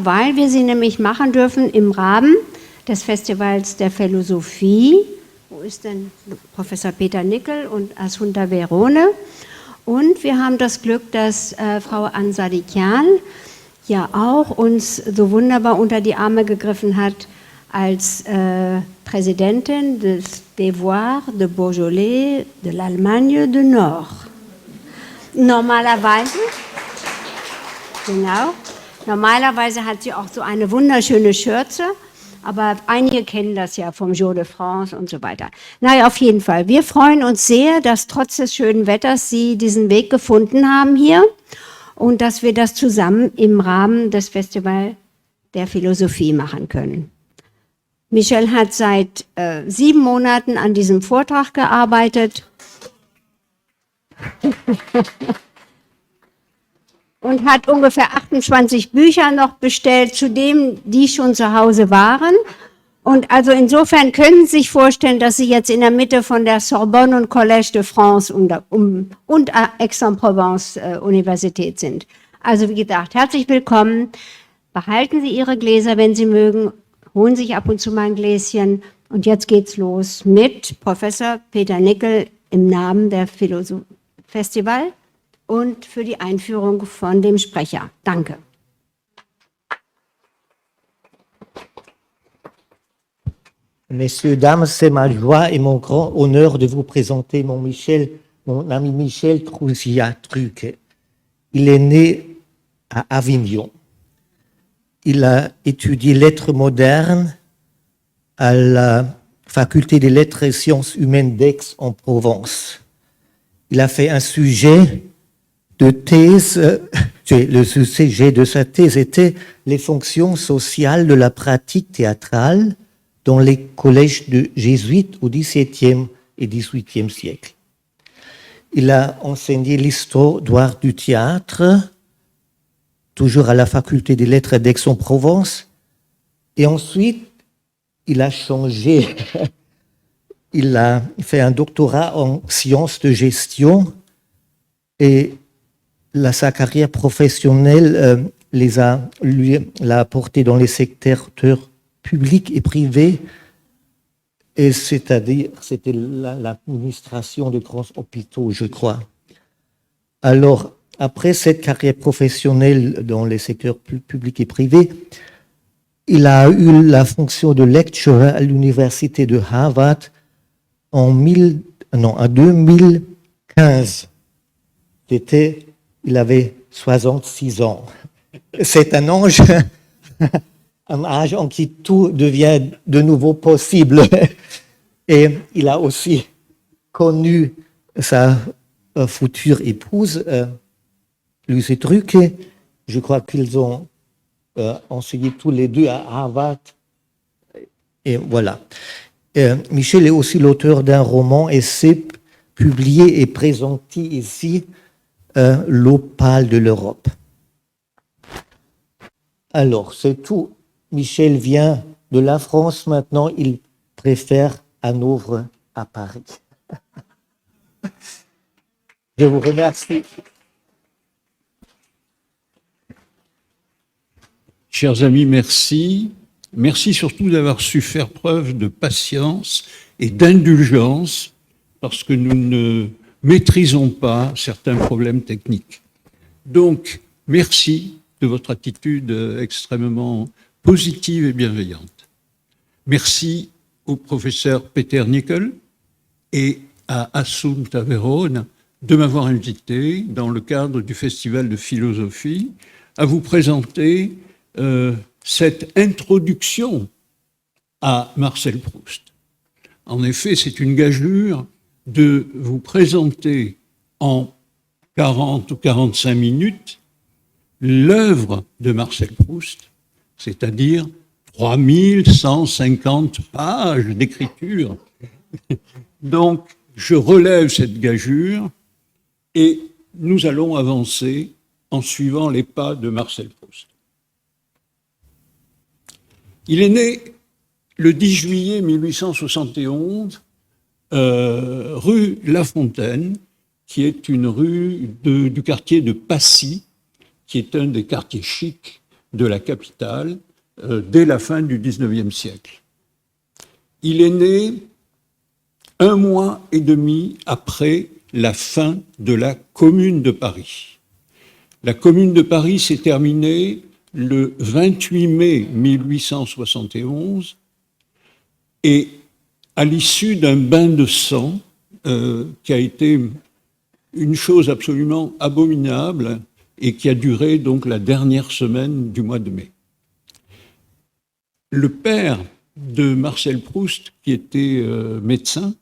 Weil wir sie nämlich machen dürfen im Rahmen des Festivals der Philosophie. Wo ist denn Professor Peter Nickel und Assunta Verone? Und wir haben das Glück, dass Frau Ansadikian ja auch uns so wunderbar unter die Arme gegriffen hat als Präsidentin des Devoirs de Beaujolais de l'Allemagne du Nord. Normalerweise hat sie auch so eine wunderschöne Schürze, aber einige kennen das ja vom Jour de France und so weiter. Naja, auf jeden Fall. Wir freuen uns sehr, dass trotz des schönen Wetters Sie diesen Weg gefunden haben hier und dass wir das zusammen im Rahmen des Festivals der Philosophie machen können. Michel hat seit 7 Monaten an diesem Vortrag gearbeitet und hat ungefähr 28 Bücher noch bestellt, zu denen die schon zu Hause waren. Und also insofern können Sie sich vorstellen, dass Sie jetzt in der Mitte von der Sorbonne und Collège de France und Aix-en-Provence Universität sind. Also wie gesagt, herzlich willkommen. Behalten Sie Ihre Gläser, wenn Sie mögen. Holen sich ab und zu mal ein Gläschen. Und jetzt geht's los mit Professor Peter Nickel im Namen der Festival und für die Einführung von dem Sprecher. Danke. Messieurs, dames, c'est ma joie et mon grand honneur de vous présenter mon ami Michel Trousia-Truc. Il est né à Avignon. Il a étudié lettres modernes à la faculté des lettres et sciences humaines d'Aix-en-Provence. Il a fait un sujet de thèse, le sujet de sa thèse était les fonctions sociales de la pratique théâtrale dans les collèges de jésuites au XVIIe et XVIIIe siècle. Il a enseigné l'histoire du théâtre, toujours à la faculté des lettres d'Aix-en-Provence, et ensuite il a changé, il a fait un doctorat en sciences de gestion et sa carrière professionnelle l'a apporté dans les secteurs publics et privés, et c'est-à-dire c'était l'administration de grands hôpitaux, je crois. Alors, après cette carrière professionnelle dans les secteurs publics et privés, il a eu la fonction de lecturer à l'université de Harvard en 2015. Il avait 66 ans. C'est un âge en qui tout devient de nouveau possible. Et il a aussi connu sa future épouse, Lucy Truc. Je crois qu'ils ont enseigné tous les deux à Harvard. Et voilà. Michel est aussi l'auteur d'un roman essai publié et présenté ici, L'Opale de l'Europe. Alors, c'est tout. Michel vient de la France, maintenant il préfère Hanovre à Paris. Je vous remercie. Chers amis, merci. Merci surtout d'avoir su faire preuve de patience et d'indulgence parce que nous ne maîtrisons pas certains problèmes techniques. Donc, merci de votre attitude extrêmement positive et bienveillante. Merci au professeur Peter Nickel et à Assunta Verone de m'avoir invité dans le cadre du Festival de philosophie à vous présenter cette introduction à Marcel Proust. En effet, c'est une gageure de vous présenter en 40 ou 45 minutes l'œuvre de Marcel Proust, c'est-à-dire 3150 pages d'écriture. Donc, je relève cette gageure et nous allons avancer en suivant les pas de Marcel Proust. Il est né le 10 juillet 1871, rue La Fontaine, qui est une rue du quartier de Passy, qui est un des quartiers chics de la capitale dès la fin du XIXe siècle. Il est né 1 mois et demi après la fin de la Commune de Paris. La Commune de Paris s'est terminée le 28 mai 1871 et à l'issue d'un bain de sang qui a été une chose absolument abominable et qui a duré donc la dernière semaine du mois de mai. Le père de Marcel Proust, qui était médecin,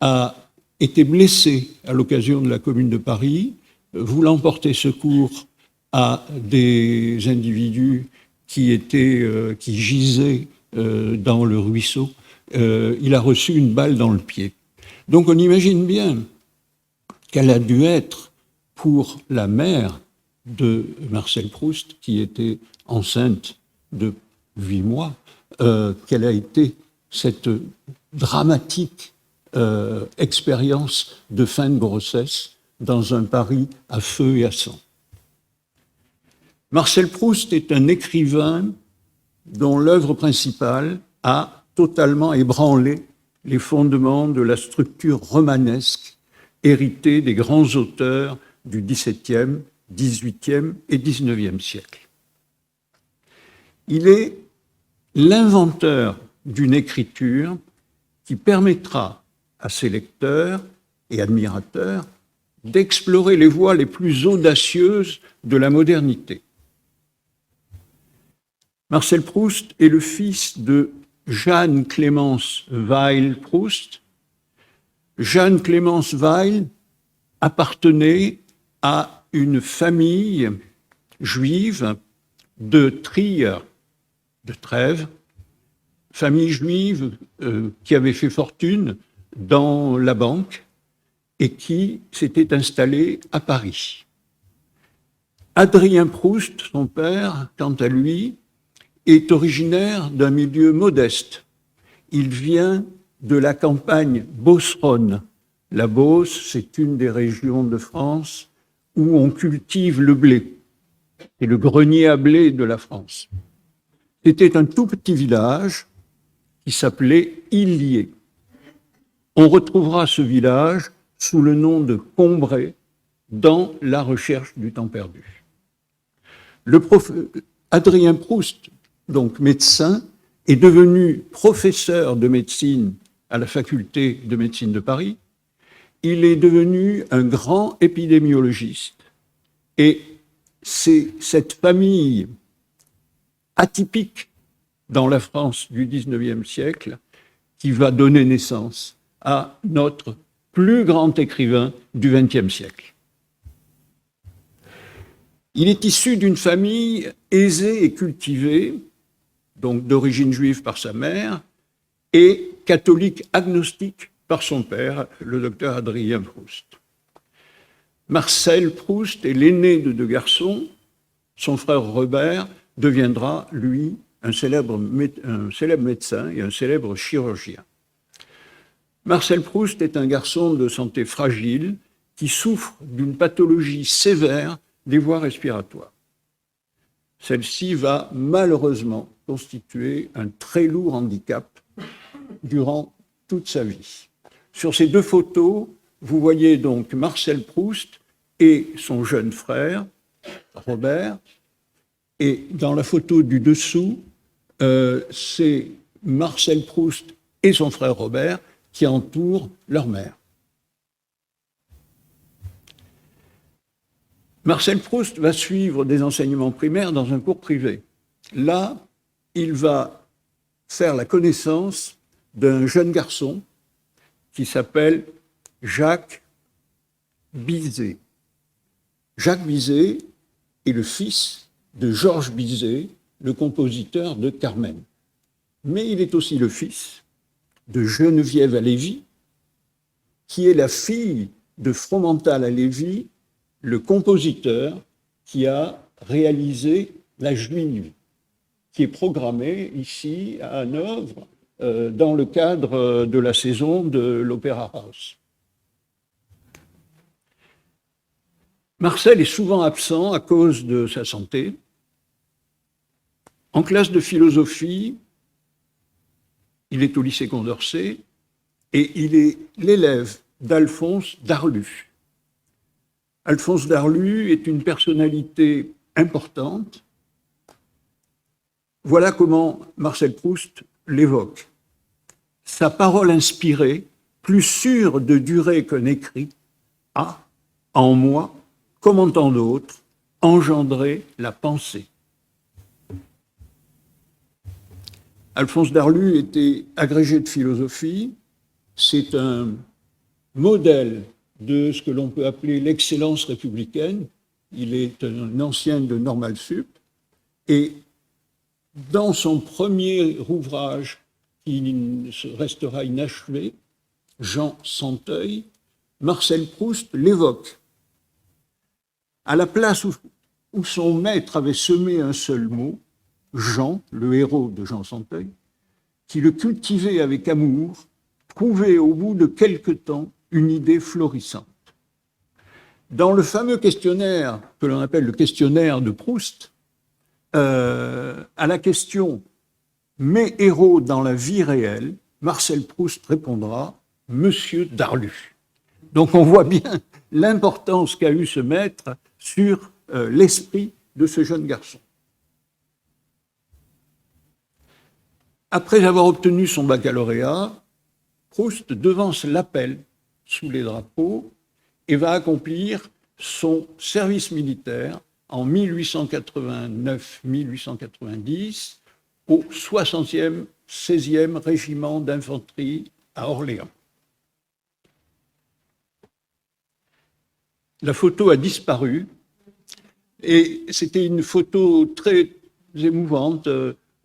a été blessé à l'occasion de la Commune de Paris, voulant porter secours à des individus qui gisaient dans le ruisseau. Il a reçu une balle dans le pied. Donc on imagine bien qu'elle a dû être pour la mère de Marcel Proust, qui était enceinte de 8 mois, quelle a été cette dramatique expérience de fin de grossesse dans un Paris à feu et à sang. Marcel Proust est un écrivain dont l'œuvre principale a totalement ébranlé les fondements de la structure romanesque héritée des grands auteurs du XVIIe, XVIIIe et XIXe siècle. Il est l'inventeur d'une écriture qui permettra à ses lecteurs et admirateurs d'explorer les voies les plus audacieuses de la modernité. Marcel Proust est le fils de Jeanne-Clémence Weill Proust. Jeanne-Clémence Weill appartenait à une famille juive de Trier, de Trèves, famille juive qui avait fait fortune dans la banque et qui s'était installée à Paris. Adrien Proust, son père, quant à lui, est originaire d'un milieu modeste. Il vient de la campagne beauceronne. La Beauce, c'est une des régions de France où on cultive le blé. C'est le grenier à blé de la France. C'était un tout petit village qui s'appelait Illiers. On retrouvera ce village sous le nom de Combray dans La Recherche du temps perdu. Adrien Proust, donc médecin, est devenu professeur de médecine à la faculté de médecine de Paris. Il est devenu un grand épidémiologiste. Et c'est cette famille atypique dans la France du XIXe siècle qui va donner naissance à notre plus grand écrivain du XXe siècle. Il est issu d'une famille aisée et cultivée, donc d'origine juive par sa mère, et catholique agnostique par son père, le docteur Adrien Proust. Marcel Proust est l'aîné de 2 garçons. Son frère Robert deviendra, lui, un célèbre médecin et un célèbre chirurgien. Marcel Proust est un garçon de santé fragile qui souffre d'une pathologie sévère des voies respiratoires. Celle-ci va malheureusement constituer un très lourd handicap durant toute sa vie. Sur ces 2 photos, vous voyez donc Marcel Proust et son jeune frère, Robert, et dans la photo du dessous, c'est Marcel Proust et son frère Robert qui entourent leur mère. Marcel Proust va suivre des enseignements primaires dans un cours privé. Là, il va faire la connaissance d'un jeune garçon qui s'appelle Jacques Bizet. Jacques Bizet est le fils de Georges Bizet, le compositeur de Carmen. Mais il est aussi le fils de Geneviève Halévy, qui est la fille de Fromental Halévy, le compositeur qui a réalisé La Juive, qui est programmée ici à Hanovre dans le cadre de la saison de l'Opéra House. Marcel est souvent absent à cause de sa santé En classe de philosophie, il est au lycée Condorcet et il est l'élève d'Alphonse Darlu. Alphonse Darlu est une personnalité importante. Voilà comment Marcel Proust l'évoque. Sa parole inspirée, plus sûre de durée qu'un écrit, a, en moi, comme en tant d'autres, engendré la pensée. Alphonse Darlu était agrégé de philosophie. C'est un modèle de ce que l'on peut appeler l'excellence républicaine. Il est un ancien de Normal Sup. Et dans son premier ouvrage, qui restera inachevé, Jean Santeuil, Marcel Proust l'évoque. À la place où son maître avait semé un seul mot, Jean, le héros de Jean Santeuil, qui le cultivait avec amour, trouvait au bout de quelque temps une idée florissante. Dans le fameux questionnaire que l'on appelle le questionnaire de Proust, à la question « Mes héros dans la vie réelle », Marcel Proust répondra « Monsieur Darlu ». Donc on voit bien l'importance qu'a eu ce maître sur l'esprit de ce jeune garçon. Après avoir obtenu son baccalauréat, Proust devance l'appel sous les drapeaux et va accomplir son service militaire en 1889-1890 au 60e, 16e régiment d'infanterie à Orléans. La photo a disparu et c'était une photo très émouvante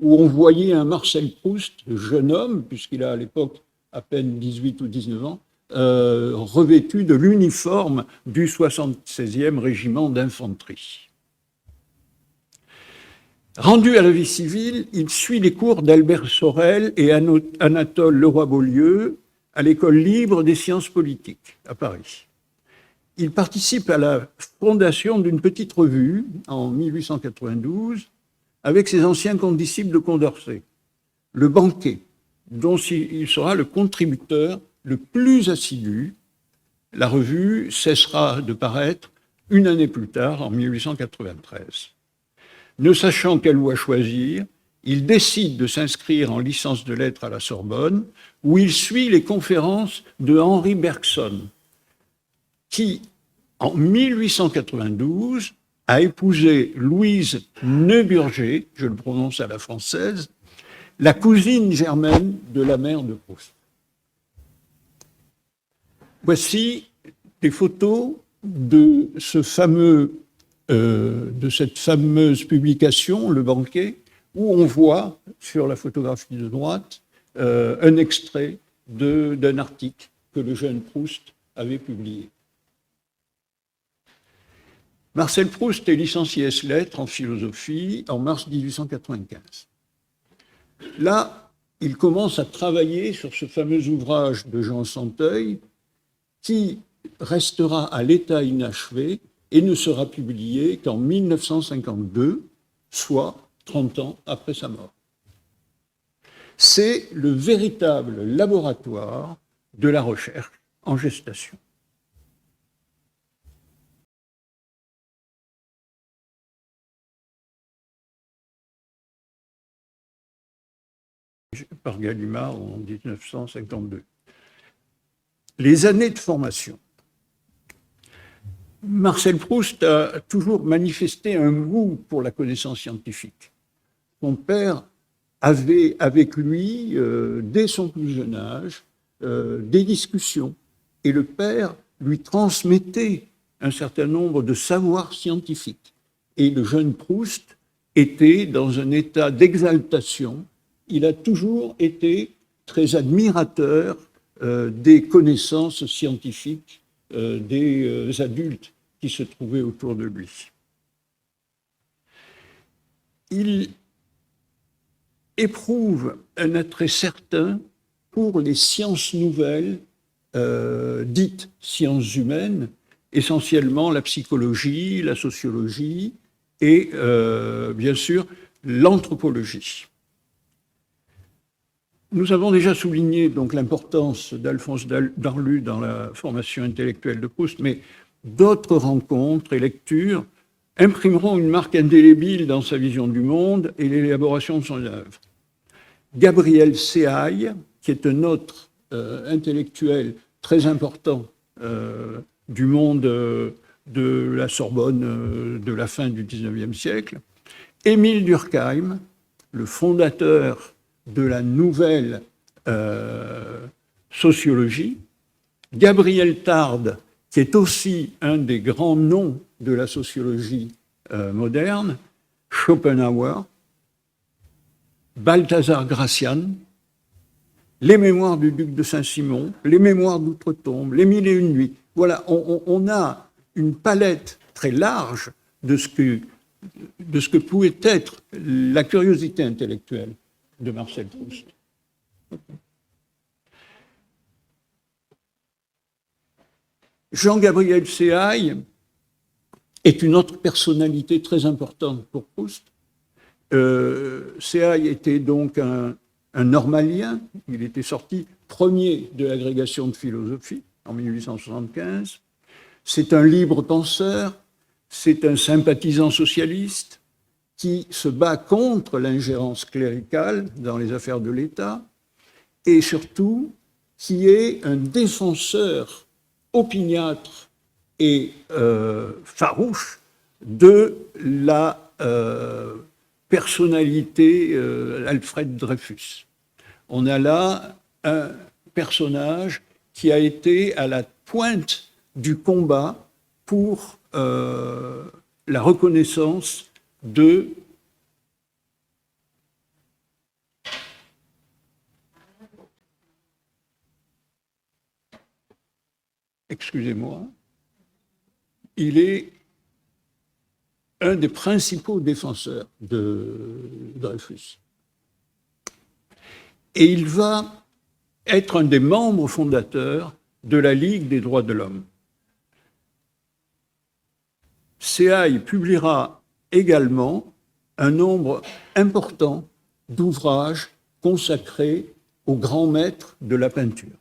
où on voyait un Marcel Proust, jeune homme, puisqu'il a à l'époque à peine 18 ou 19 ans, revêtu de l'uniforme du 76e régiment d'infanterie. Rendu à la vie civile, il suit les cours d'Albert Sorel et Anatole Leroy-Beaulieu à l'École libre des sciences politiques à Paris. Il participe à la fondation d'une petite revue en 1892 avec ses anciens condisciples de Condorcet, Le Banquet, dont il sera le contributeur le plus assidu. La revue cessera de paraître une année plus tard, en 1893. Ne sachant quelle voie choisir, il décide de s'inscrire en licence de lettres à la Sorbonne, où il suit les conférences de Henri Bergson, qui, en 1892, a épousé Louise Neuburger, je le prononce à la française, la cousine germaine de la mère de Proust. Voici des photos de cette fameuse publication, Le Banquet, où on voit, sur la photographie de droite, un extrait d'un article que le jeune Proust avait publié. Marcel Proust est licencié ès-lettres en philosophie en mars 1895. Là, il commence à travailler sur ce fameux ouvrage de Jean Santeuil qui restera à l'état inachevé et ne sera publié qu'en 1952, soit 30 ans après sa mort. C'est le véritable laboratoire de la recherche en gestation. Par Gallimard en 1952. Les années de formation. Marcel Proust a toujours manifesté un goût pour la connaissance scientifique. Son père avait avec lui, dès son plus jeune âge, des discussions. Et le père lui transmettait un certain nombre de savoirs scientifiques. Et le jeune Proust était dans un état d'exaltation. Il a toujours été très admirateur des connaissances scientifiques des adultes qui se trouvaient autour de lui. Il éprouve un attrait certain pour les sciences nouvelles, dites sciences humaines, essentiellement la psychologie, la sociologie et, bien sûr, l'anthropologie. Nous avons déjà souligné donc l'importance d'Alphonse Darlu dans la formation intellectuelle de Proust, mais d'autres rencontres et lectures imprimeront une marque indélébile dans sa vision du monde et l'élaboration de son œuvre. Gabriel Séaille, qui est un autre intellectuel très important du monde de la Sorbonne de la fin du XIXe siècle, Émile Durkheim, le fondateur de la nouvelle sociologie, Gabriel Tarde, qui est aussi un des grands noms de la sociologie moderne, Schopenhauer, Balthazar Gracian, les mémoires du duc de Saint-Simon, les mémoires d'Outre-Tombe, les Mille et une nuits. Voilà, on a une palette très large de ce que pouvait être la curiosité intellectuelle de Marcel Proust. Jean-Gabriel Séaille est une autre personnalité très importante pour Proust. Séaille était donc un normalien. Il était sorti premier de l'agrégation de philosophie en 1875. C'est un libre penseur, c'est un sympathisant socialiste qui se bat contre l'ingérence cléricale dans les affaires de l'État et surtout qui est un défenseur opiniâtre et farouche de la personnalité Alfred Dreyfus. On a là un personnage qui a été à la pointe du combat pour la reconnaissance de excusez-moi, il est un des principaux défenseurs de Dreyfus. Et il va être un des membres fondateurs de la Ligue des droits de l'homme. Séaille publiera également un nombre important d'ouvrages consacrés aux grands maîtres de la peinture.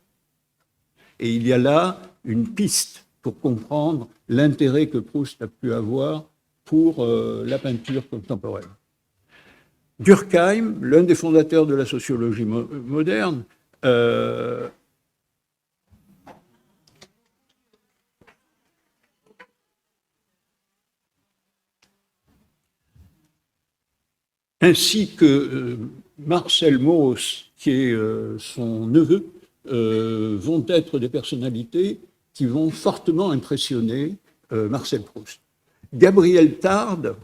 Et il y a là une piste pour comprendre l'intérêt que Proust a pu avoir pour la peinture contemporaine. Durkheim, l'un des fondateurs de la sociologie moderne, ainsi que Marcel Mauss, qui est son neveu, vont être des personnalités qui vont fortement impressionner Marcel Proust. Gabriel Tarde,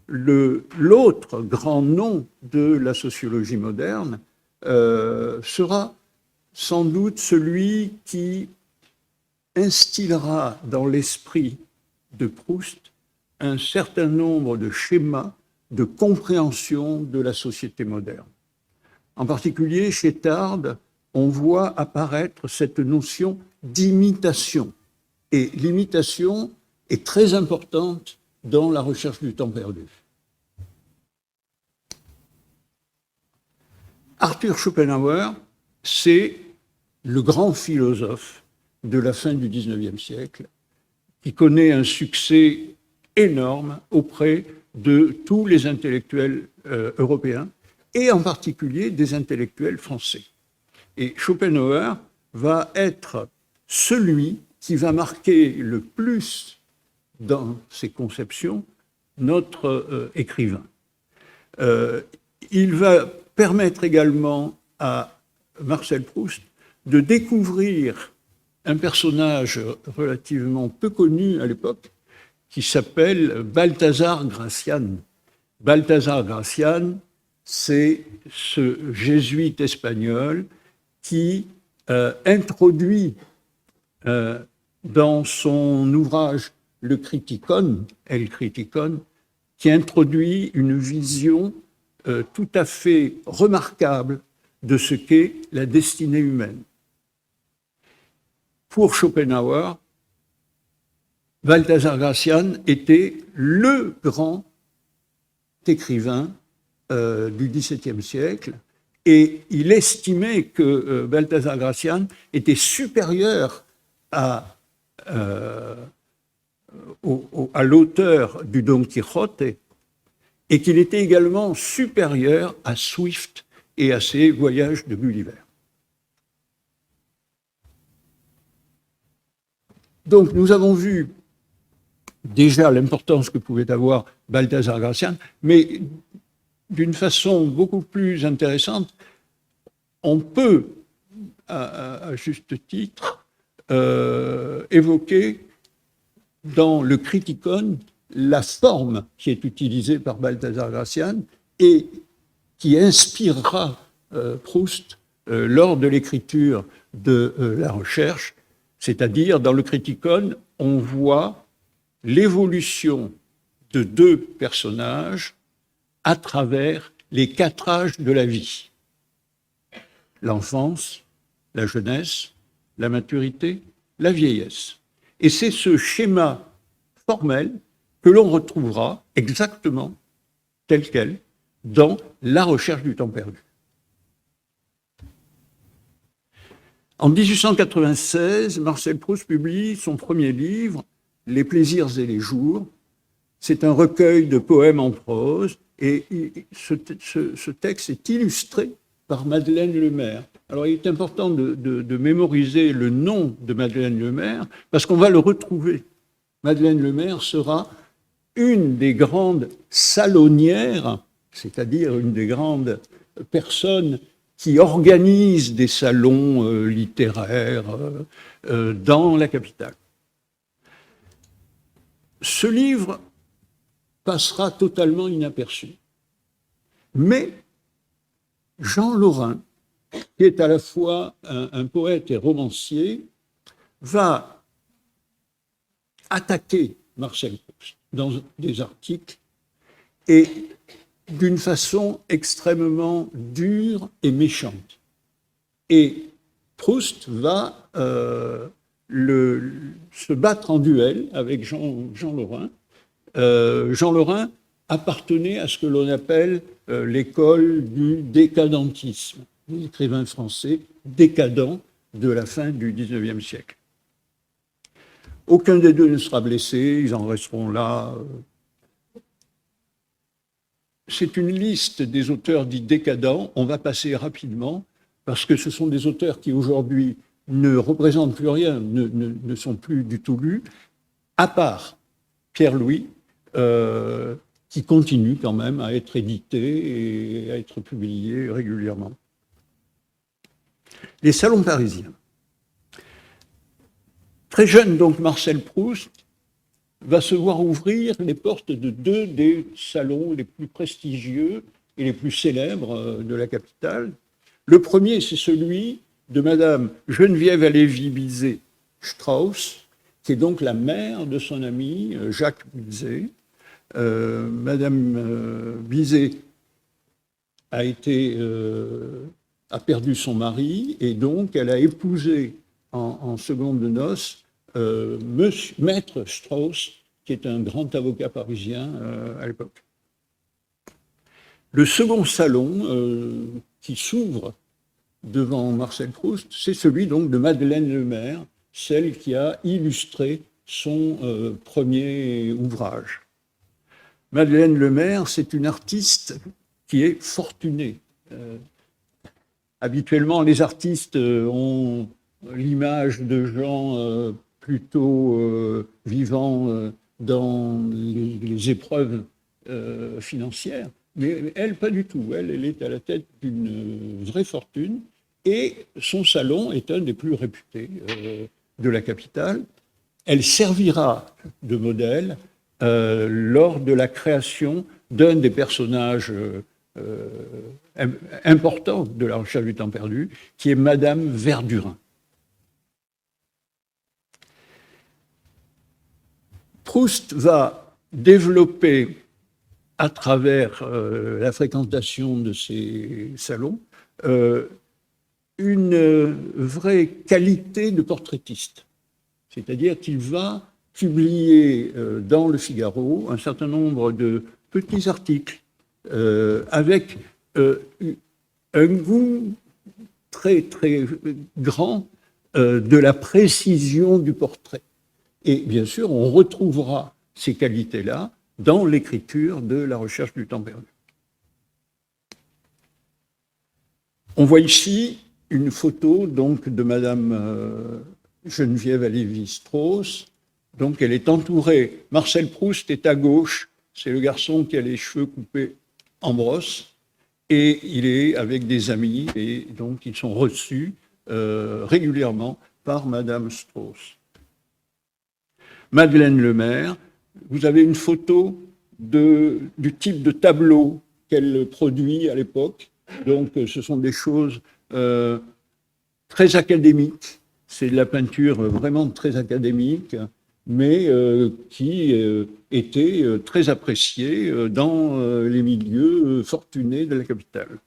l'autre grand nom de la sociologie moderne, sera sans doute celui qui instillera dans l'esprit de Proust un certain nombre de schémas de compréhension de la société moderne. En particulier, chez Tarde, on voit apparaître cette notion d'imitation. Et l'imitation est très importante dans la recherche du temps perdu. Arthur Schopenhauer, c'est le grand philosophe de la fin du XIXe siècle, qui connaît un succès énorme auprès de tous les intellectuels européens, et en particulier des intellectuels français. Et Schopenhauer va être celui qui va marquer le plus dans ses conceptions notre écrivain. Il va permettre également à Marcel Proust de découvrir un personnage relativement peu connu à l'époque qui s'appelle Balthazar Gracian. Balthazar Gracian, c'est ce jésuite espagnol qui introduit dans son ouvrage Le Criticon, El Criticon, qui introduit une vision tout à fait remarquable de ce qu'est la destinée humaine. Pour Schopenhauer, Balthazar Gracian était le grand écrivain du XVIIe siècle, et il estimait que Balthazar Gracian était supérieur à l'auteur du Don Quixote, et qu'il était également supérieur à Swift et à ses voyages de Gulliver. Donc nous avons vu déjà l'importance que pouvait avoir Balthazar Gracian, mais d'une façon beaucoup plus intéressante, on peut, à juste titre, évoquer dans le Criticon la forme qui est utilisée par Balthazar Gracian et qui inspirera Proust lors de l'écriture de La Recherche, c'est-à-dire dans le Criticon, on voit l'évolution de deux personnages à travers les 4 âges de la vie. L'enfance, la jeunesse, la maturité, la vieillesse. Et c'est ce schéma formel que l'on retrouvera exactement tel quel dans La Recherche du temps perdu. En 1896, Marcel Proust publie son premier livre, Les plaisirs et les jours. C'est un recueil de poèmes en prose, et ce texte est illustré par Madeleine Lemaire. Alors il est important de mémoriser le nom de Madeleine Lemaire, parce qu'on va le retrouver. Madeleine Lemaire sera une des grandes salonnières, c'est-à-dire une des grandes personnes qui organisent des salons littéraires dans la capitale. Ce livre passera totalement inaperçu. Mais Jean Lorrain, qui est à la fois un poète et romancier, va attaquer Marcel Proust dans des articles et d'une façon extrêmement dure et méchante. Et Proust va se battre en duel avec Jean Lorrain. Jean Lorrain appartenait à ce que l'on appelle l'école du décadentisme, l'écrivain français décadent de la fin du XIXe siècle. Aucun des deux ne sera blessé, ils en resteront là. C'est une liste des auteurs dits décadents, on va passer rapidement, parce que ce sont des auteurs qui aujourd'hui ne représentent plus rien, ne sont plus du tout lus, à part Pierre-Louis, qui continue quand même à être édité et à être publié régulièrement. Les salons parisiens. Très jeune, donc, Marcel Proust va se voir ouvrir les portes de 2 des salons les plus prestigieux et les plus célèbres de la capitale. Le premier, c'est celui de Madame Geneviève Halévy Strauss, qui est donc la mère de son ami Jacques Bizet. Madame Bizet a perdu son mari et donc elle a épousé en seconde noces Maître Strauss, qui est un grand avocat parisien à l'époque. Le second salon qui s'ouvre devant Marcel Proust, c'est celui donc de Madeleine Lemaire, celle qui a illustré son premier ouvrage. Madeleine Lemaire, c'est une artiste qui est fortunée. Habituellement, les artistes ont l'image de gens plutôt vivant dans les épreuves financières, mais elle, pas du tout. Elle est à la tête d'une vraie fortune, et son salon est un des plus réputés de la capitale. Elle servira de modèle lors de la création d'un des personnages importants de La Recherche du temps perdu, qui est Madame Verdurin. Proust va développer, à travers la fréquentation de ces salons, une vraie qualité de portraitiste. C'est-à-dire qu'il va publier dans Le Figaro un certain nombre de petits articles avec un goût très, très grand de la précision du portrait. Et bien sûr, on retrouvera ces qualités-là dans l'écriture de La recherche du temps perdu. On voit ici une photo donc, de Madame Geneviève Lévi-Strauss. Donc elle est entourée. Marcel Proust est à gauche, c'est le garçon qui a les cheveux coupés en brosse, et il est avec des amis, et donc ils sont reçus régulièrement par Madame Strauss. Madeleine Lemaire, vous avez une photo du type de tableau qu'elle produit à l'époque. Donc ce sont des choses très académiques. C'est de la peinture vraiment très académique, mais qui était très appréciée dans les milieux fortunés de la capitale.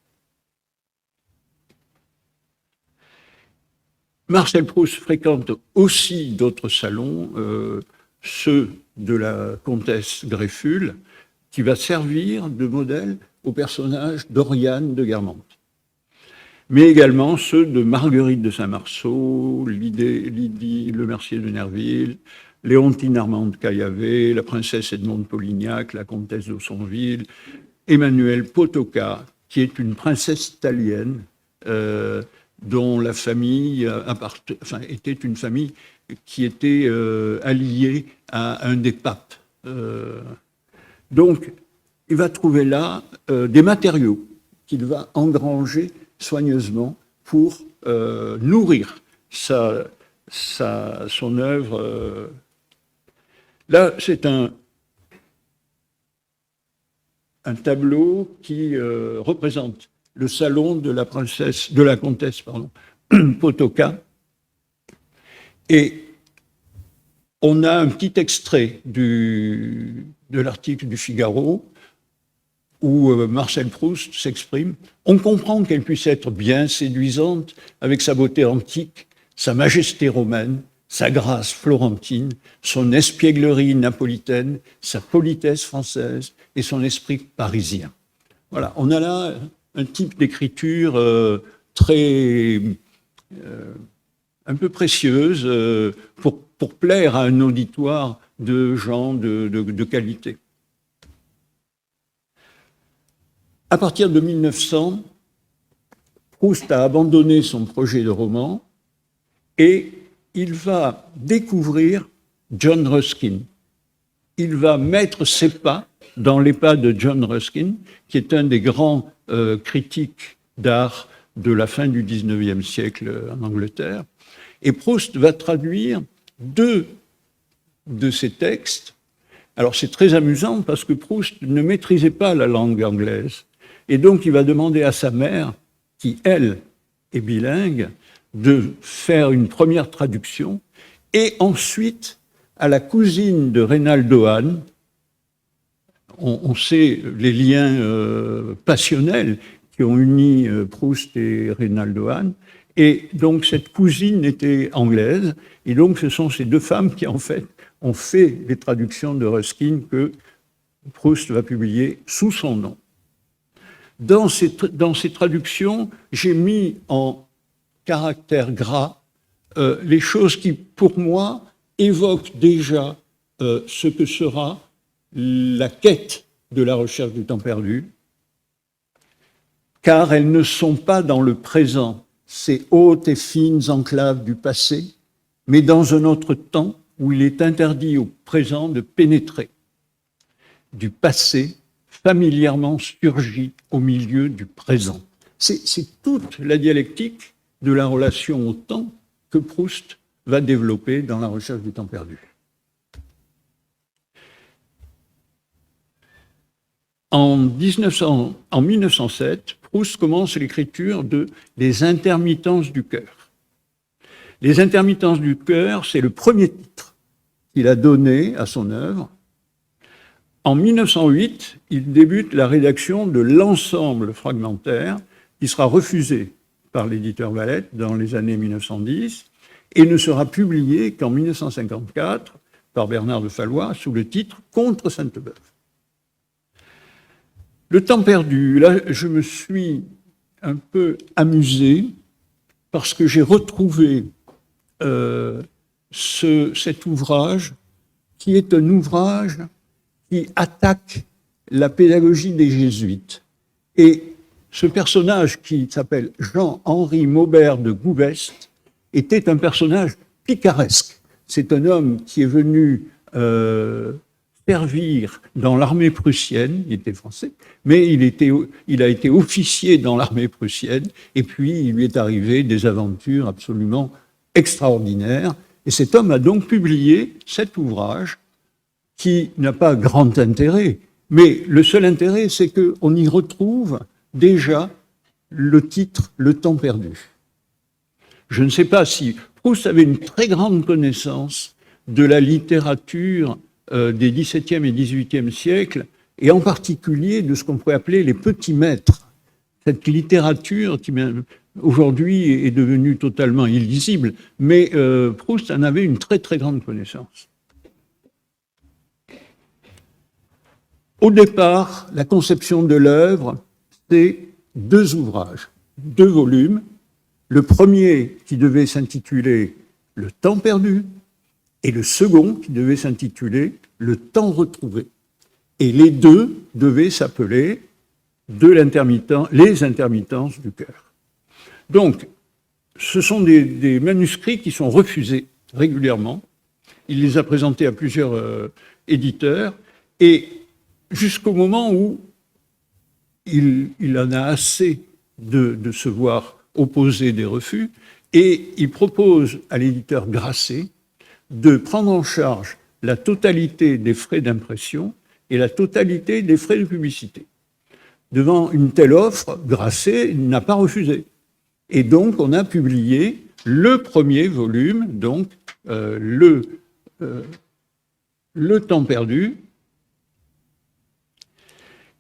Marcel Proust fréquente aussi d'autres salons, ceux de la comtesse Greffule, qui va servir de modèle au personnage d'Oriane de Guermantes, mais également ceux de Marguerite de Saint-Marceau, Lydie Lemercier de Nerville, Léontine Armande Caillavet, la princesse Edmonde de Polignac, la comtesse d'Aussonville, Emmanuelle Potocka, qui est une princesse italienne dont la famille était une famille qui était alliée à un des papes. Donc, il va trouver là des matériaux qu'il va engranger soigneusement pour nourrir son œuvre. Là, c'est un tableau qui représente le salon de la comtesse Potocka. Et on a un petit extrait de l'article du Figaro où Marcel Proust s'exprime. On comprend qu'elle puisse être bien séduisante avec sa beauté antique, sa majesté romaine, sa grâce florentine, son espièglerie napolitaine, sa politesse française et son esprit parisien. Voilà, on a là un type d'écriture très un peu précieuse pour plaire à un auditoire de gens de qualité. À partir de 1900, Proust a abandonné son projet de roman et il va découvrir John Ruskin. Il va mettre ses pas dans les pas de John Ruskin, qui est un des grands critiques d'art de la fin du XIXe siècle en Angleterre. Et Proust va traduire 2 de ses textes. Alors c'est très amusant parce que Proust ne maîtrisait pas la langue anglaise. Et donc il va demander à sa mère, qui elle est bilingue, de faire une première traduction, et ensuite à la cousine de Reynaldo Hahn. On sait les liens passionnels qui ont uni Proust et Reynaldo Hahn, et donc cette cousine était anglaise, et donc ce sont ces 2 femmes qui en fait ont fait les traductions de Ruskin que Proust va publier sous son nom. Dans ces traductions, j'ai mis en caractère gras les choses qui, pour moi, évoquent déjà ce que sera la quête de la recherche du temps perdu, car elles ne sont pas dans le présent, ces hautes et fines enclaves du passé, mais dans un autre temps où il est interdit au présent de pénétrer. Du passé familièrement surgit au milieu du présent. C'est toute la dialectique de la relation au temps que Proust va développer dans La recherche du temps perdu. En 1907, Proust commence l'écriture de Les intermittences du cœur. Les intermittences du cœur, c'est le premier titre qu'il a donné à son œuvre. En 1908, il débute la rédaction de l'ensemble fragmentaire qui sera refusé par l'éditeur Valette dans les années 1910 et ne sera publié qu'en 1954 par Bernard de Fallois sous le titre « Contre Sainte-Beuve ». Le temps perdu, là, je me suis un peu amusé parce que j'ai retrouvé cet ouvrage qui est un ouvrage qui attaque la pédagogie des jésuites. Et ce personnage qui s'appelle Jean-Henri Maubert de Gouveste était un personnage picaresque. C'est un homme qui est venu servir dans l'armée prussienne, il était français, mais il a été officier dans l'armée prussienne, et puis il lui est arrivé des aventures absolument extraordinaires. Et cet homme a donc publié cet ouvrage qui n'a pas grand intérêt, mais le seul intérêt, c'est qu'on y retrouve déjà le titre « Le temps perdu ». Je ne sais pas si Proust avait une très grande connaissance de la littérature des XVIIe et XVIIIe siècles, et en particulier de ce qu'on pourrait appeler les petits maîtres. Cette littérature qui aujourd'hui est devenue totalement illisible, mais Proust en avait une très très grande connaissance. Au départ, la conception de l'œuvre, c'est 2 ouvrages, 2 volumes. Le premier qui devait s'intituler « Le temps perdu » et le second qui devait s'intituler « Le temps retrouvé ». Et les deux devaient s'appeler les intermittences du cœur. Donc, ce sont des manuscrits qui sont refusés régulièrement. Il les a présentés à plusieurs éditeurs, et jusqu'au moment où il en a assez de se voir opposer des refus, et il propose à l'éditeur Grasset de prendre en charge la totalité des frais d'impression et la totalité des frais de publicité. Devant une telle offre, Grasset n'a pas refusé. Et donc, on a publié le premier volume, donc le temps perdu.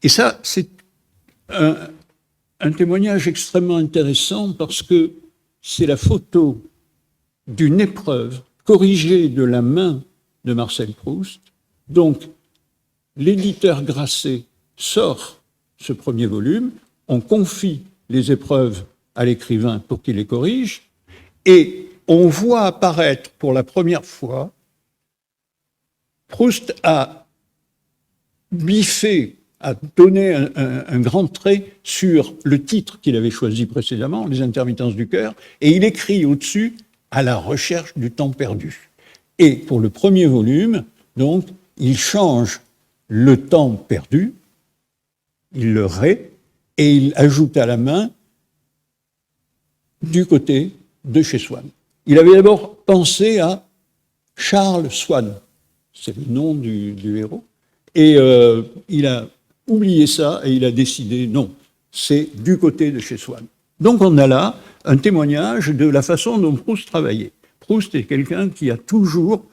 Et ça, c'est un témoignage extrêmement intéressant parce que c'est la photo d'une épreuve corrigée de la main de Marcel Proust. Donc, l'éditeur Grasset sort ce premier volume, on confie les épreuves à l'écrivain pour qu'il les corrige, et on voit apparaître pour la première fois, Proust a biffé, a donné un grand trait sur le titre qu'il avait choisi précédemment, Les intermittences du cœur, et il écrit au-dessus « À la recherche du temps perdu ». Et pour le premier volume, donc, il change le temps perdu, il le raie, et il ajoute à la main du côté de chez Swann. Il avait d'abord pensé à Charles Swann, c'est le nom du héros, et il a oublié ça et il a décidé, non, c'est du côté de chez Swann. Donc on a là un témoignage de la façon dont Proust travaillait. Proust est quelqu'un qui a toujours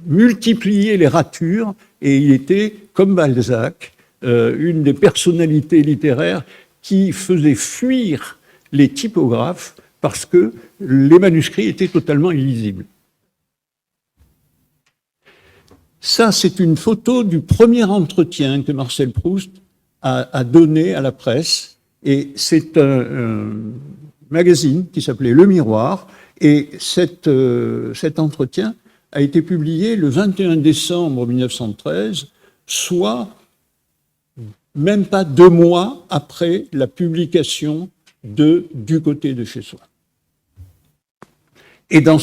multiplié les ratures, et il était, comme Balzac, une des personnalités littéraires qui faisait fuir les typographes parce que les manuscrits étaient totalement illisibles. Ça, c'est une photo du premier entretien que Marcel Proust a donné à la presse, et c'est un magazine qui s'appelait Le Miroir, et cet entretien a été publié le 21 décembre 1913, soit même pas 2 mois après la publication de Du côté de chez soi. Et dans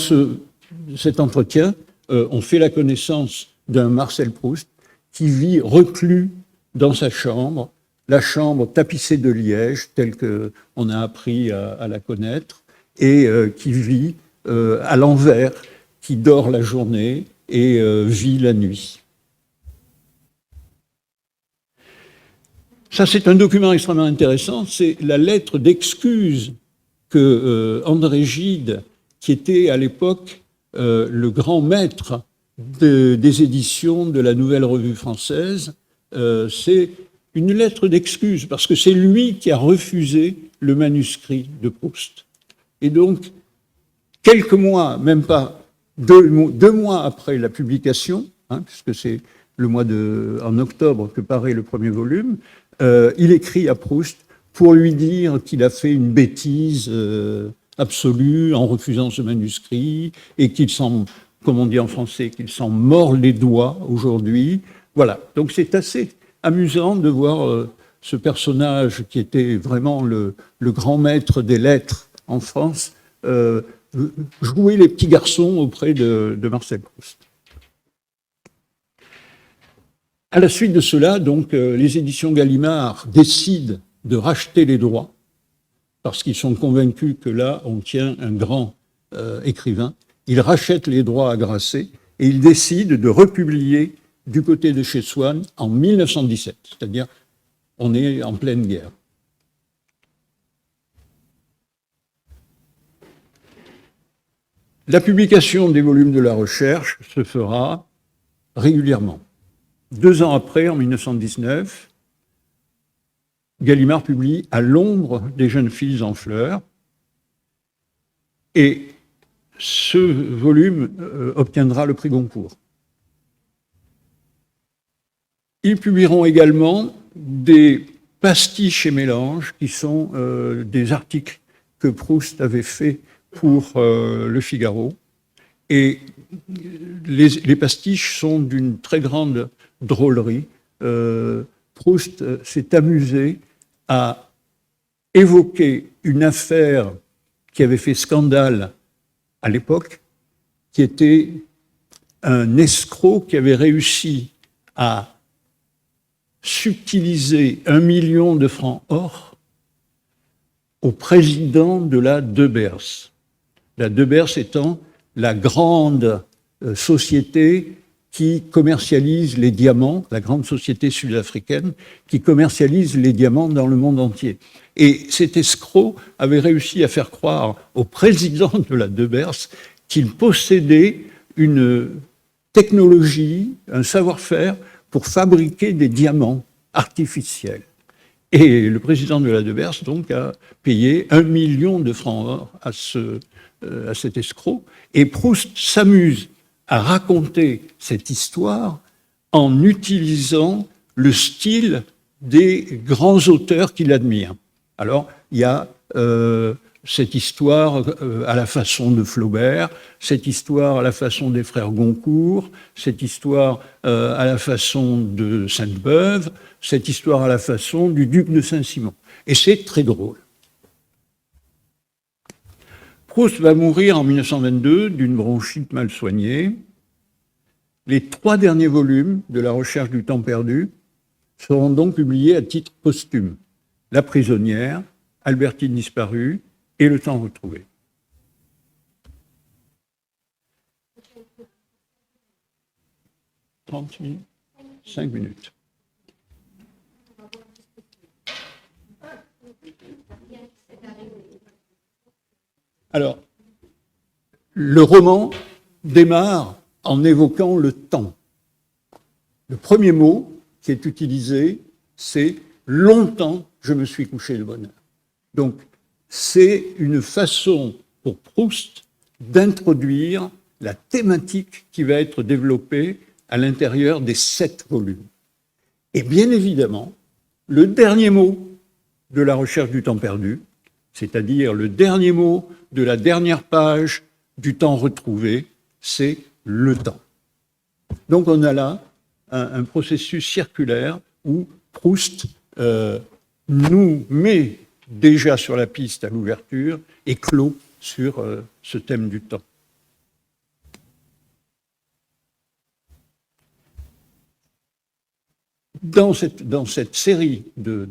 cet entretien, on fait la connaissance d'un Marcel Proust qui vit reclus dans sa chambre, la chambre tapissée de liège, telle qu'on a appris à la connaître, et qui vit à l'envers, qui dort la journée et vit la nuit. Ça, c'est un document extrêmement intéressant, c'est la lettre d'excuse que André Gide, qui était à l'époque le grand maître des éditions de la Nouvelle Revue Française, c'est une lettre d'excuse, parce que c'est lui qui a refusé le manuscrit de Proust. Et donc, quelques mois, même pas 2 mois après la publication, puisque c'est en octobre que paraît le premier volume, il écrit à Proust pour lui dire qu'il a fait une bêtise absolue en refusant ce manuscrit et qu'il s'en, comme on dit en français, qu'il s'en mord les doigts aujourd'hui. Voilà, donc c'est assez amusant de voir ce personnage qui était vraiment le grand maître des lettres en France jouer les petits garçons auprès de Marcel Proust. À la suite de cela, donc, les éditions Gallimard décident de racheter les droits parce qu'ils sont convaincus que là, on tient un grand écrivain. Ils rachètent les droits à Grasset et ils décident de republier du côté de chez Swann en 1917, c'est-à-dire on est en pleine guerre. La publication des volumes de la recherche se fera régulièrement. 2 ans après, en 1919, Gallimard publie À l'ombre des jeunes filles en fleurs, et ce volume obtiendra le prix Goncourt. Ils publieront également des pastiches et mélanges, qui sont des articles que Proust avait faits pour Le Figaro. Et les pastiches sont d'une très grande drôlerie. Proust s'est amusé à évoquer une affaire qui avait fait scandale à l'époque, qui était un escroc qui avait réussi à subtiliser 1 million de francs or au président de la De Beers. La De Beers étant la grande société qui commercialise les diamants, la grande société sud-africaine qui commercialise les diamants dans le monde entier. Et cet escroc avait réussi à faire croire au président de la De Beers qu'il possédait une technologie, un savoir-faire pour fabriquer des diamants artificiels. Et le président de la De Beers, donc, a payé 1 million de francs or à cet escroc. Et Proust s'amuse à raconter cette histoire en utilisant le style des grands auteurs qu'il admire. Alors, il y a cette histoire à la façon de Flaubert, cette histoire à la façon des frères Goncourt, cette histoire à la façon de Sainte-Beuve, cette histoire à la façon du duc de Saint-Simon. Et c'est très drôle. Proust va mourir en 1922 d'une bronchite mal soignée. Les 3 derniers volumes de La recherche du temps perdu seront donc publiés à titre posthume. La prisonnière, Albertine disparue et Le temps retrouvé. « 30 minutes, 5 minutes. Alors, le roman démarre en évoquant le temps. Le premier mot qui est utilisé, c'est « longtemps je me suis couché de bonne heure ». Donc, c'est une façon pour Proust d'introduire la thématique qui va être développée à l'intérieur des 7 volumes. Et bien évidemment, le dernier mot de La recherche du temps perdu, c'est-à-dire le dernier mot de la dernière page du temps retrouvé, c'est le temps. Donc on a là un processus circulaire où Proust nous met déjà sur la piste à l'ouverture et clôt sur ce thème du temps. Dans cette série de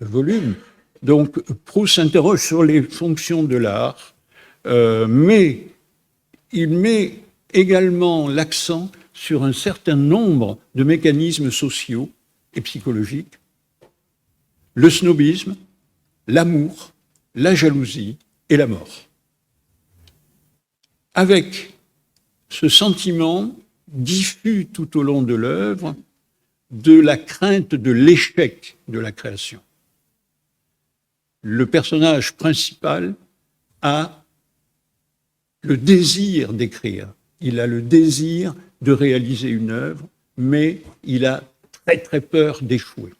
volumes, donc Proust s'interroge sur les fonctions de l'art, mais il met également l'accent sur un certain nombre de mécanismes sociaux et psychologiques: le snobisme, l'amour, la jalousie et la mort. Avec ce sentiment diffus tout au long de l'œuvre de la crainte de l'échec de la création. Le personnage principal a le désir d'écrire, il a le désir de réaliser une œuvre, mais il a très très peur d'échouer.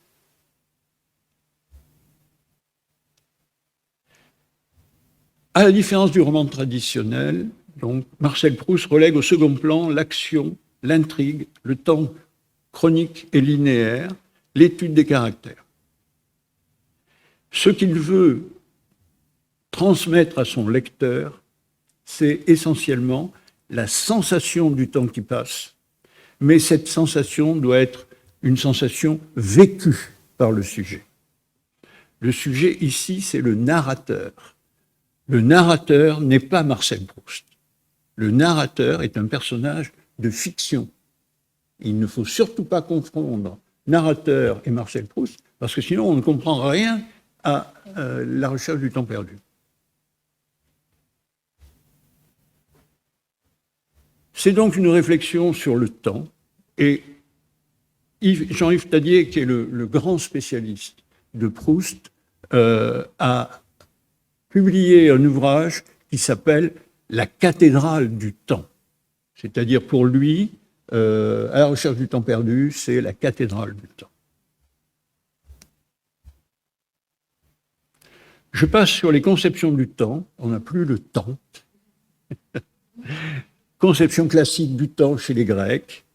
À la différence du roman traditionnel, donc, Marcel Proust relègue au second plan l'action, l'intrigue, le temps chronique et linéaire, l'étude des caractères. Ce qu'il veut transmettre à son lecteur, c'est essentiellement la sensation du temps qui passe, mais cette sensation doit être une sensation vécue par le sujet. Le sujet ici, c'est le narrateur. Le narrateur n'est pas Marcel Proust. Le narrateur est un personnage de fiction. Il ne faut surtout pas confondre narrateur et Marcel Proust, parce que sinon on ne comprend rien à la recherche du temps perdu. C'est donc une réflexion sur le temps, et Jean-Yves Tadier, qui est le grand spécialiste de Proust, a publié un ouvrage qui s'appelle « La cathédrale du temps ». C'est-à-dire pour lui, à la recherche du temps perdu, c'est la cathédrale du temps. Je passe sur les conceptions du temps. On n'a plus le temps. Conception classique du temps chez les Grecs.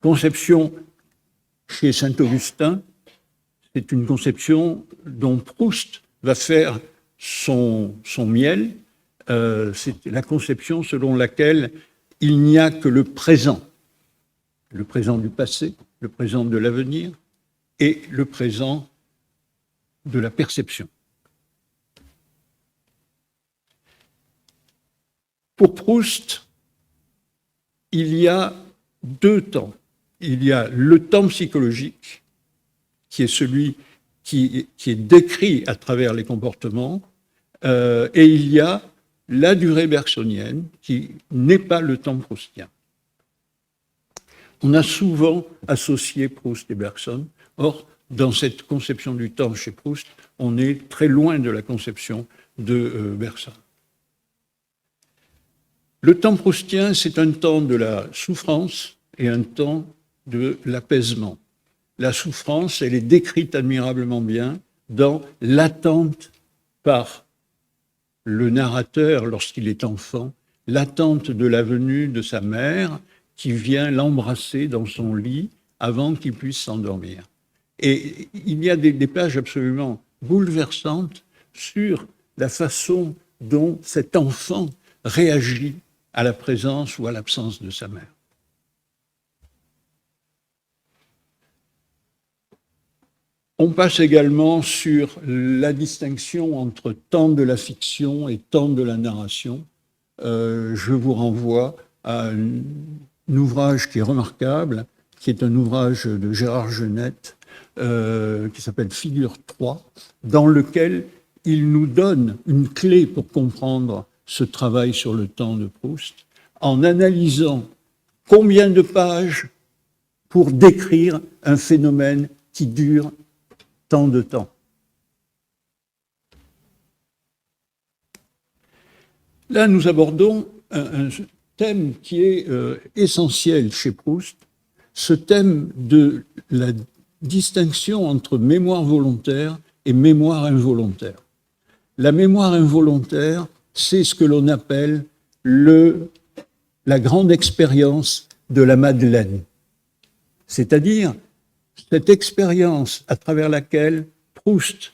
Conception chez Saint-Augustin. C'est une conception dont Proust va faire son miel. C'est la conception selon laquelle il n'y a que le présent du passé, le présent de l'avenir et le présent de la perception. Pour Proust, il y a deux temps. Il y a le temps psychologique, qui est celui qui est décrit à travers les comportements, et il y a la durée bergsonienne, qui n'est pas le temps proustien. On a souvent associé Proust et Bergson. Or, dans cette conception du temps chez Proust, on est très loin de la conception de Bergson. Le temps proustien, c'est un temps de la souffrance et un temps de l'apaisement. La souffrance, elle est décrite admirablement bien dans l'attente par le narrateur lorsqu'il est enfant, l'attente de la venue de sa mère qui vient l'embrasser dans son lit avant qu'il puisse s'endormir. Et il y a des pages absolument bouleversantes sur la façon dont cet enfant réagit à la présence ou à l'absence de sa mère. On passe également sur la distinction entre temps de la fiction et temps de la narration. Je vous renvoie à un ouvrage qui est remarquable, qui est un ouvrage de Gérard Genette, qui s'appelle Figure 3, dans lequel il nous donne une clé pour comprendre ce travail sur le temps de Proust, en analysant combien de pages pour décrire un phénomène qui dure tant de temps. Là, nous abordons un thème qui est essentiel chez Proust, ce thème de la distinction entre mémoire volontaire et mémoire involontaire. La mémoire involontaire, c'est ce que l'on appelle la grande expérience de la Madeleine. C'est-à-dire cette expérience à travers laquelle Proust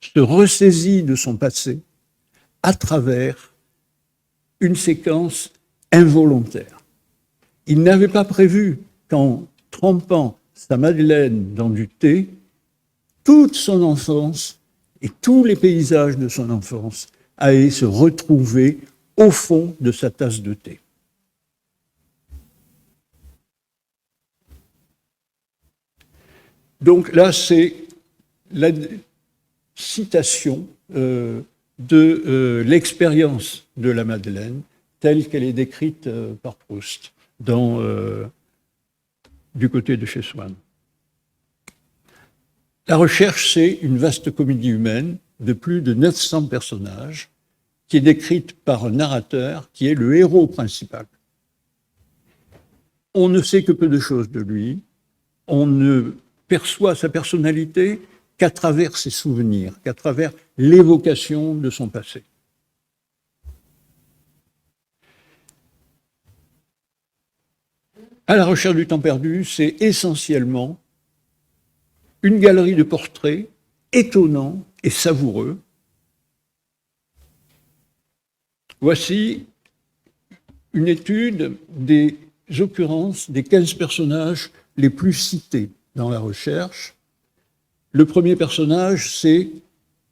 se ressaisit de son passé à travers une séquence involontaire. Il n'avait pas prévu qu'en trempant sa Madeleine dans du thé, toute son enfance et tous les paysages de son enfance allaient se retrouver au fond de sa tasse de thé. Donc là, c'est la citation de l'expérience de la Madeleine telle qu'elle est décrite par Proust du côté de chez Swann. La recherche, c'est une vaste comédie humaine de plus de 900 personnages qui est décrite par un narrateur qui est le héros principal. on ne sait que peu de choses de lui, on ne perçoit sa personnalité qu'à travers ses souvenirs, qu'à travers l'évocation de son passé. À la recherche du temps perdu, c'est essentiellement une galerie de portraits étonnants et savoureux. Voici une étude des occurrences des 15 personnages les plus cités dans la recherche. Le premier personnage, c'est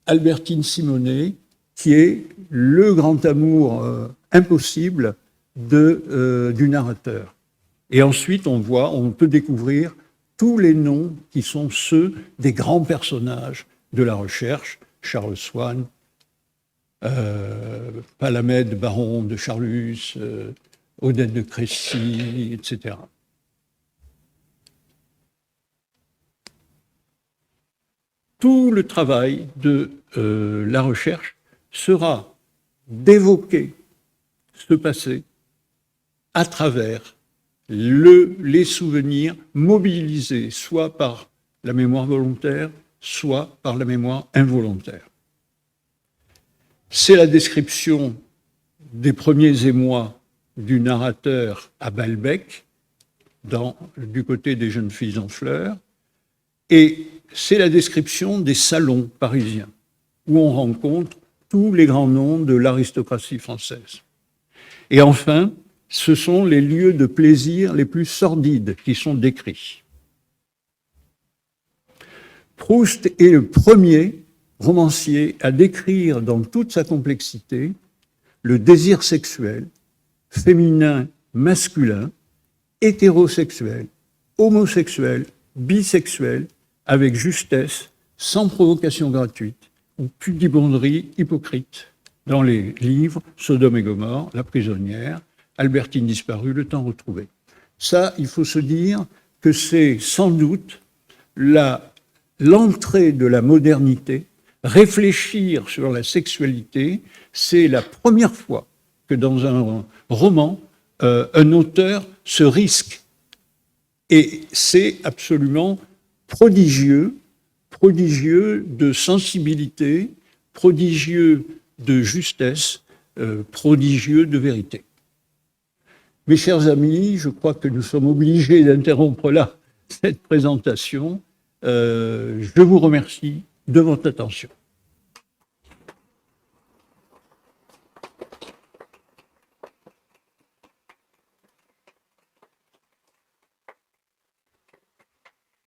Albertine Simonet, qui est le grand amour impossible du narrateur. Et ensuite, on peut découvrir tous les noms qui sont ceux des grands personnages de la recherche, Charles Swann, Palamède, baron de Charlus, Odette de Crécy, etc. Tout le travail de la recherche sera d'évoquer ce passé à travers les souvenirs mobilisés, soit par la mémoire volontaire, soit par la mémoire involontaire. C'est la description des premiers émois du narrateur à Balbec, du côté des jeunes filles en fleurs, et c'est la description des salons parisiens, où on rencontre tous les grands noms de l'aristocratie française. Et enfin, ce sont les lieux de plaisir les plus sordides qui sont décrits. Proust est le premier romancier à décrire dans toute sa complexité le désir sexuel, féminin, masculin, hétérosexuel, homosexuel, bisexuel, avec justesse, sans provocation gratuite ou pudibonderie hypocrite. Dans les livres Sodome et Gomorrhe, La prisonnière, Albertine disparue, Le temps retrouvé. Ça, il faut se dire que c'est sans doute l'entrée de la modernité. Réfléchir sur la sexualité, c'est la première fois que dans un roman, un auteur se risque. Et c'est absolument prodigieux de sensibilité, prodigieux de justesse, prodigieux de vérité. Mes chers amis, je crois que nous sommes obligés d'interrompre là cette présentation. Je vous remercie de votre attention.